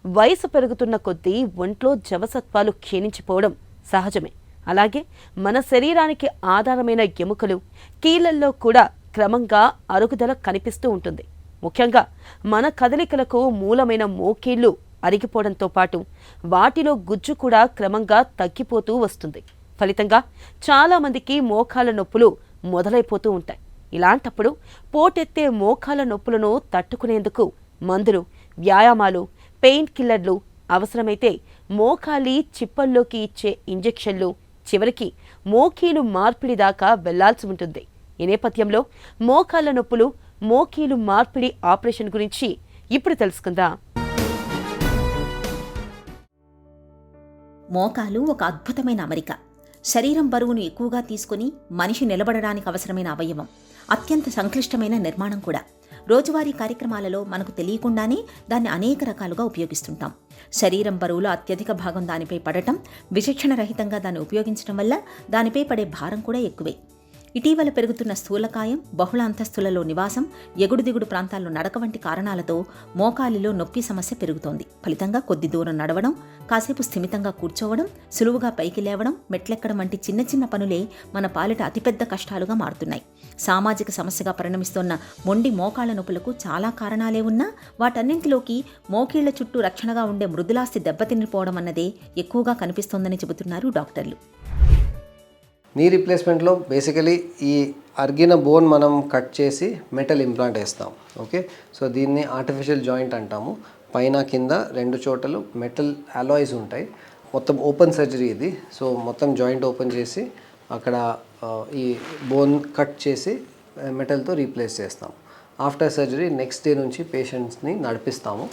వయసు పెరుగుతున్న కొద్దీ ఒంట్లో జవసత్వాలు క్షీణించిపోవడం సహజమే. అలాగే మన శరీరానికి ఆధారమైన ఎముకలు, కీళ్లల్లో కూడా క్రమంగా అరుగుదల కనిపిస్తూ ఉంటుంది. ముఖ్యంగా మన కదలికలకు మూలమైన మోకీళ్లు అరిగిపోవడంతో పాటు వాటిలో గుజ్జు కూడా క్రమంగా తగ్గిపోతూ వస్తుంది. ఫలితంగా చాలామందికి మోకాళ్ళ నొప్పులు మొదలైపోతూ ఉంటాయి. ఇలాంటప్పుడు పోటెత్తే మోకాళ్ళ నొప్పులను తట్టుకునేందుకు మందులు, వ్యాయామాలు, పెయిన్ కిల్లర్లు, అవసరమైతే మోకాలి చిప్పల్లోకి ఇచ్చే ఇంజెక్షన్లు, చివరికి మోకీలు మార్పిడి దాకా వెళ్లాల్సి ఉంటుంది. ఈ నేపథ్యంలో మోకాళ్ళ నొప్పులు, మోకీలు మార్పిడి ఆపరేషన్ గురించి ఇప్పుడు తెలుసుకుందాం. మోకాలు ఒక అద్భుతమైన అమరిక. శరీరం బరువును ఎక్కువగా తీసుకుని మనిషి నిలబడడానికి అవసరమైన అవయవం. అత్యంత సంక్లిష్టమైన నిర్మాణం కూడా. రోజువారీ కార్యక్రమాలలో మనకు తెలియకుండానే దాన్ని అనేక రకాలుగా ఉపయోగిస్తుంటాం. శరీరం బరువులో అత్యధిక భాగం దానిపై పడటం, విచక్షణ రహితంగా దాన్ని ఉపయోగించడం వల్ల దానిపై పడే భారం కూడా ఎక్కువే. ఇటీవల పెరుగుతున్న స్థూలకాయం, బహుళ అంతస్తులలో నివాసం, ఎగుడు దిగుడు ప్రాంతాల్లో నడక వంటి కారణాలతో మోకాలిలో నొప్పి సమస్య పెరుగుతోంది. ఫలితంగా కొద్ది దూరం నడవడం, కాసేపు స్థిమితంగా కూర్చోవడం, సులువుగా పైకి లేవడం, మెట్లెక్కడం వంటి చిన్న చిన్న పనులే మన పాలిట అతిపెద్ద కష్టాలుగా మారుతున్నాయి. సామాజిక సమస్యగా పరిణమిస్తోన్న మొండి మోకాళ్ల నొప్పులకు చాలా కారణాలే ఉన్నా వాటన్నింటిలోకి మోకీళ్ల చుట్టూ రక్షణగా ఉండే మృదులాస్తి దెబ్బతినిపోవడం అన్నదే ఎక్కువగా కనిపిస్తోందని చెబుతున్నారు డాక్టర్లు. నీ రీప్లేస్మెంట్లో బేసికలీ ఈ అరిగిన బోన్ మనం కట్ చేసి మెటల్ ఇంప్లాంట్ వేస్తాం. ఓకే, సో దీన్ని ఆర్టిఫిషియల్ జాయింట్ అంటాము. పైన కింద రెండు చోటలు మెటల్ అలాయ్స్ ఉంటాయి. మొత్తం ఓపెన్ సర్జరీ ఇది. సో మొత్తం జాయింట్ ఓపెన్ చేసి అక్కడ ఈ బోన్ కట్ చేసి మెటల్తో రీప్లేస్ చేస్తాం. ఆఫ్టర్ సర్జరీ నెక్స్ట్ డే నుంచి పేషెంట్స్ని నడిపిస్తాము.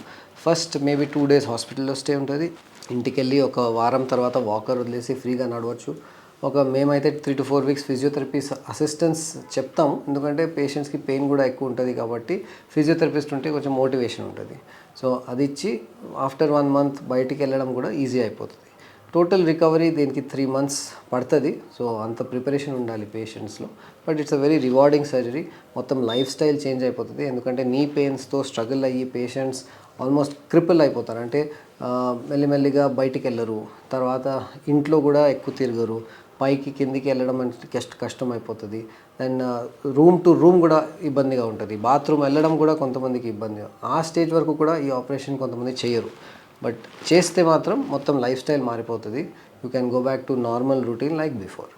ఫస్ట్ మేబీ 2 days హాస్పిటల్లో స్టే ఉంటుంది. ఇంటికి వెళ్ళి ఒక వారం తర్వాత వాకర్ వదిలేసి ఫ్రీగా నడవచ్చు. మేమైతే 3 to 4 weeks ఫిజియోథెరపీ అసిస్టెన్స్ చెప్తాము. ఎందుకంటే పేషెంట్స్కి పెయిన్ కూడా ఎక్కువ ఉంటుంది కాబట్టి ఫిజియోథెరపిస్ట్ ఉంటే కొంచెం మోటివేషన్ ఉంటుంది. సో అది ఇచ్చి ఆఫ్టర్ 1 month బయటికి వెళ్ళడం కూడా ఈజీ అయిపోతుంది. టోటల్ రికవరీ దీనికి 3 months పడుతుంది. సో అంత ప్రిపరేషన్ ఉండాలి పేషెంట్స్లో. But it's a very rewarding surgery. మొత్తం లైఫ్ స్టైల్ చేంజ్ అయిపోతుంది. ఎందుకంటే నీ పెయిన్స్తో స్ట్రగుల్ అయ్యి పేషెంట్స్ ఆల్మోస్ట్ క్రిపుల్ అయిపోతారు. అంటే మెల్లిమెల్లిగా బయటికి వెళ్ళరు, తర్వాత ఇంట్లో కూడా ఎక్కువ తిరగరు, పైకి కిందికి వెళ్ళడం అంటే కష్టం అయిపోతుంది. దెన్ రూమ్ టు రూమ్ కూడా ఇబ్బందిగా ఉంటుంది. బాత్రూమ్ వెళ్ళడం కూడా కొంతమందికి ఇబ్బంది. ఆ స్టేజ్ వరకు కూడా ఈ ఆపరేషన్ కొంతమంది చేయరు. బట్ చేస్తే మాత్రం మొత్తం లైఫ్ స్టైల్ మారిపోతుంది. You can go back to normal routine like before.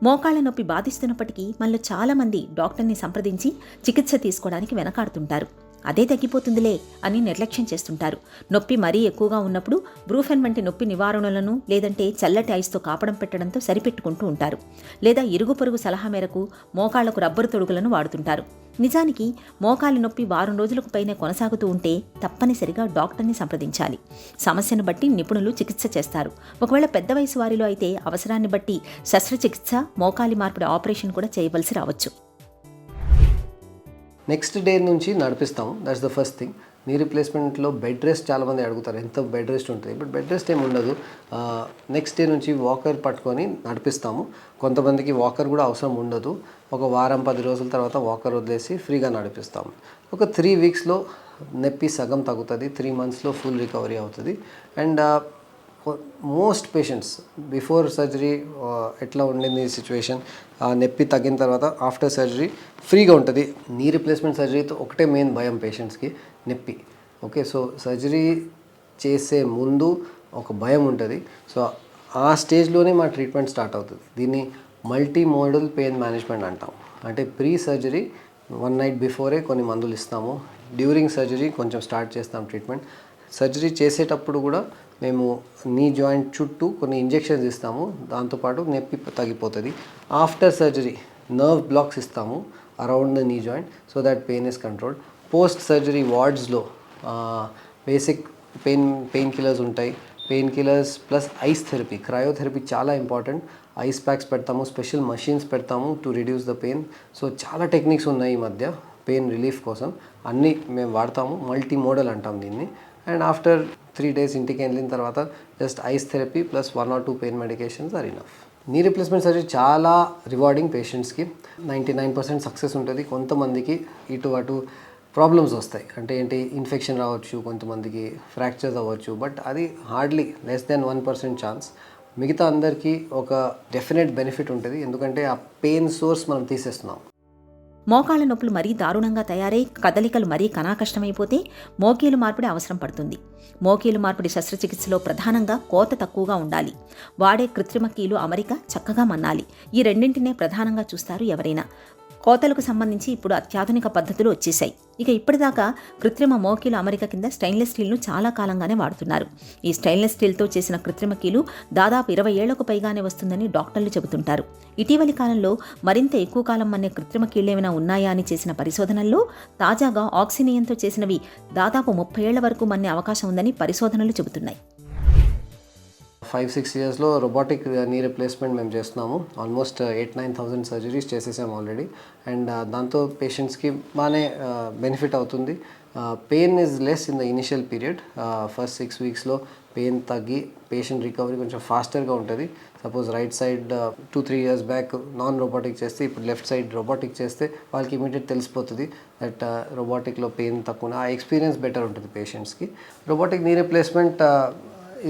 మోకాళ్ల నొప్పి బాధిస్తున్నప్పటికీ మనలో చాలామంది డాక్టర్ని సంప్రదించి చికిత్స తీసుకోవడానికి వెనకాడుతుంటారు. అదే తగ్గిపోతుందిలే అని నిర్లక్ష్యం చేస్తుంటారు. నొప్పి మరీ ఎక్కువగా ఉన్నప్పుడు బ్రూఫెన్ వంటి నొప్పి నివారణలను లేదంటే చల్లటి ఐస్తో కాపడం పెట్టడంతో సరిపెట్టుకుంటూ ఉంటారు. లేదా ఇరుగు పొరుగు సలహా మేరకు మోకాళ్లకు రబ్బరు తొడుగులను వాడుతుంటారు. నిజానికి మోకాలి నొప్పి వారం రోజులకు పైనే కొనసాగుతూ ఉంటే తప్పనిసరిగా డాక్టర్ని సంప్రదించాలి. సమస్యను బట్టి నిపుణులు చికిత్స చేస్తారు. ఒకవేళ పెద్ద వయసు వారిలో అయితే అవసరాన్ని బట్టి శస్త్రచికిత్స, మోకాలి మార్పిడి ఆపరేషన్ కూడా చేయవలసి రావచ్చు. నెక్స్ట్ డే నుంచి నడిపిస్తాము. That's the first thing. Knee రీప్లేస్మెంట్లో బెడ్ రెస్ట్ చాలామంది అడుగుతారు, ఎంత బెడ్ రెస్ట్ ఉంటుంది. బట్ బెడ్ రెస్ట్ ఏమి ఉండదు. నెక్స్ట్ డే నుంచి వాకర్ పట్టుకొని నడిపిస్తాము. కొంతమందికి వాకర్ కూడా అవసరం ఉండదు. ఒక వారం 10 రోజుల తర్వాత వాకర్ వదిలేసి ఫ్రీగా నడిపిస్తాము. ఒక 3 weeksలో నొప్పి సగం తగ్గుతుంది. 3 monthsలో ఫుల్ రికవరీ అవుతుంది. And most patients before surgery ఎట్లా ఉండింది సిచ్యువేషన్, నొప్పి తగ్గిన తర్వాత ఆఫ్టర్ సర్జరీ ఫ్రీగా ఉంటుంది. నీ రీప్లేస్మెంట్ సర్జరీతో ఒకటే మెయిన్ భయం పేషెంట్స్కి, నొప్పి. ఓకే, సో సర్జరీ చేసే ముందు ఒక భయం ఉంటుంది. సో ఆ స్టేజ్లోనే మా ట్రీట్మెంట్ స్టార్ట్ అవుతుంది. దీన్ని మల్టీ మోడల్ పెయిన్ మేనేజ్మెంట్ అంటాం. అంటే ప్రీ సర్జరీ 1 night బిఫోరే కొన్ని మందులు ఇస్తాము. డ్యూరింగ్ సర్జరీ కొంచెం స్టార్ట్ చేస్తాం ట్రీట్మెంట్. సర్జరీ చేసేటప్పుడు కూడా మేము నీ జాయింట్ చుట్టూ కొన్ని ఇంజెక్షన్స్ ఇస్తాము. దాంతోపాటు నొప్పి తగ్గిపోతుంది. ఆఫ్టర్ సర్జరీ నర్వ్ బ్లాక్స్ ఇస్తాము around the knee joint so that pain is controlled. Post surgery వార్డ్స్లో బేసిక్ పెయిన్ కిల్లర్స్ ఉంటాయి. Painkillers plus ice therapy, cryotherapy చాలా ఇంపార్టెంట్. ఐస్ ప్యాక్స్ పెడతాము, స్పెషల్ మషీన్స్ పెడతాము to reduce the pain. So చాలా techniques ఉన్నాయి ఈ మధ్య pain relief కోసం. అన్నీ మేము వాడతాము. మల్టీ మోడల్ అంటాం దీన్ని. అండ్ ఆఫ్టర్ 3 days ఇంటికి వెళ్ళిన తర్వాత just ice therapy plus 1 or 2 pain medications are enough. Knee replacement surgery చాలా రివార్డింగ్ పేషెంట్స్కి. 99% సక్సెస్ ఉంటుంది. కొంతమందికి ఇటు అటు ప్రాబ్లమ్స్ వస్తాయి. అంటే ఏంటి, ఇన్ఫెక్షన్ రావచ్చు, కొంతమందికి ఫ్రాక్చర్స్ అవ్వచ్చు, బట్ అది హార్డ్లీ లెస్ దెన్ 1% ఛాన్స్. మిగతా అందరికీ ఒక డెఫినెట్ బెనిఫిట్ ఉంటుంది, ఎందుకంటే ఆ పెయిన్ సోర్స్ మనం తీసేస్తున్నాం. మోకాళ్ళ నొప్పులు మరీ దారుణంగా తయారై కదలికలు మరీ కష్టమైపోతే మోకీలు మార్పిడి అవసరం పడుతుంది. మోకీలు మార్పిడి శస్త్రచికిత్సలో ప్రధానంగా కోత తక్కువగా ఉండాలి. వాడే కృత్రిమ కీలు అమరిక చక్కగా మన్నాలి. ఈ రెండింటినే ప్రధానంగా చూస్తారు ఎవరైనా. కోతలకు సంబంధించి ఇప్పుడు అత్యాధునిక పద్ధతులు వచ్చేశాయి. ఇక ఇప్పటిదాకా కృత్రిమ మోకీలు అమరిక కింద స్టెయిన్లెస్ స్టీల్ను చాలా కాలంగానే వాడుతున్నారు. ఈ స్టెయిన్లెస్ స్టీల్తో చేసిన కృత్రిమ కీలు దాదాపు 20 ఏళ్లకు పైగానే వస్తుందని డాక్టర్లు చెబుతుంటారు. ఇటీవలి కాలంలో మరింత ఎక్కువ కాలం మన్నే కృత్రిమ కీళ్లేమైనా ఉన్నాయా అని చేసిన పరిశోధనల్లో తాజాగా ఆక్సినియంతో చేసినవి దాదాపు 30 ఏళ్ల వరకు మన్నే అవకాశం ఉందని పరిశోధనలు చెబుతున్నాయి. 5-6 ఇయర్స్లో రోబోటిక్ నీ రిప్లేస్మెంట్ మేము చేస్తున్నాము. ఆల్మోస్ట్ 8,000-9,000 సర్జరీస్ చేసేసాము ఆల్రెడీ. అండ్ దాంతో పేషెంట్స్కి బాగానే బెనిఫిట్ అవుతుంది. Pain is less in the initial period. First 6 వీక్స్లో పెయిన్ తగ్గి పేషెంట్ రికవరీ కొంచెం ఫాస్టర్గా ఉంటుంది. Suppose right side 2-3 years back non robotic చేస్తే ఇప్పుడు లెఫ్ట్ సైడ్ రోబోటిక్ చేస్తే వాళ్ళకి ఇమీడియట్ తెలిసిపోతుంది దట్ రోబోటిక్లో పెయిన్ తక్కువ, ఆ ఎక్స్పీరియన్స్ బెటర్ ఉంటుంది పేషెంట్స్కి. Robotic knee replacement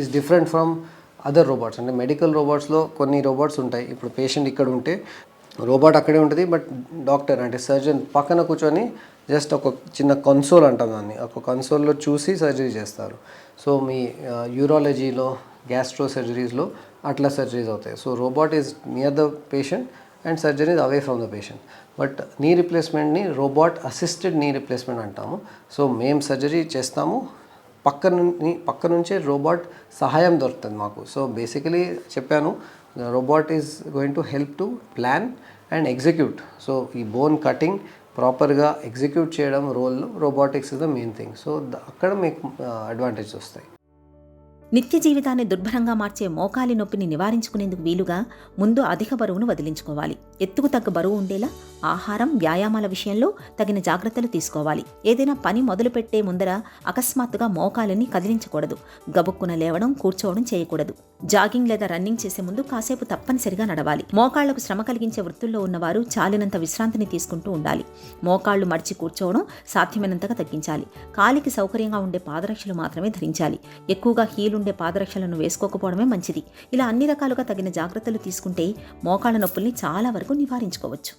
is different from other robots. అంటే మెడికల్ రోబోట్స్లో కొన్ని రోబోట్స్ ఉంటాయి. ఇప్పుడు పేషెంట్ ఇక్కడ ఉంటే రోబోట్ అక్కడే ఉంటుంది, బట్ డాక్టర్ అంటే సర్జన్ పక్కన కూర్చొని జస్ట్ ఒక చిన్న కన్సోల్ అంటాం దాన్ని, ఒక కన్సోల్లో చూసి సర్జరీ చేస్తారు. సో మీ యూరాలజీలో, గ్యాస్ట్రో సర్జరీస్లో అట్లా సర్జరీస్ అవుతాయి. So robot is near the patient and surgery is away from the patient. But నీ రిప్లేస్మెంట్ని రోబోట్ అసిస్టెడ్ నీ రిప్లేస్మెంట్ అంటాము. సో మేము సర్జరీ చేస్తాము, పక్క నుంచే రోబోట్ సహాయం దొరుకుతుంది మాకు. సో బేసికలీ చెప్పాను, robot is going to help to plan and execute. So ఈ బోన్ కటింగ్ ప్రాపర్గా ఎగ్జిక్యూట్ చేయడం రోల్లో robotics is the main thing. So అక్కడ మీకు అడ్వాంటేజ్ వస్తాయి. నిత్య జీవితాన్ని దుర్భరంగా మార్చే మోకాలి నొప్పిని నివారించుకునేందుకు వీలుగా ముందు అధిక బరువును వదిలించుకోవాలి. ఎత్తుకు తగ్గ బరువు ఉండేలా ఆహారం, వ్యాయామాల విషయంలో తగిన జాగ్రత్తలు తీసుకోవాలి. ఏదైనా పని మొదలుపెట్టే ముందర అకస్మాత్తుగా మోకాలిని కదిలించకూడదు. గబుక్కున లేవడం, కూర్చోవడం చేయకూడదు. జాగింగ్ లేదా రన్నింగ్ చేసే ముందు కాసేపు తప్పనిసరిగా నడవాలి. మోకాళ్లకు శ్రమ కలిగించే వృత్తుల్లో ఉన్నవారు చాలినంత విశ్రాంతిని తీసుకుంటూ ఉండాలి. మోకాళ్లు మడిచి కూర్చోవడం సాధ్యమైనంతగా తగ్గించాలి. కాలికి సౌకర్యంగా ఉండే పాదరక్షలు మాత్రమే ధరించాలి. ఎక్కువగా హీలుండే పాదరక్షలను వేసుకోకపోవడమే మంచిది. ఇలా అన్ని రకాలుగా తగిన జాగ్రత్తలు తీసుకుంటే మోకాళ్ల నొప్పుల్ని చాలా వరకు నివారించుకోవచ్చు.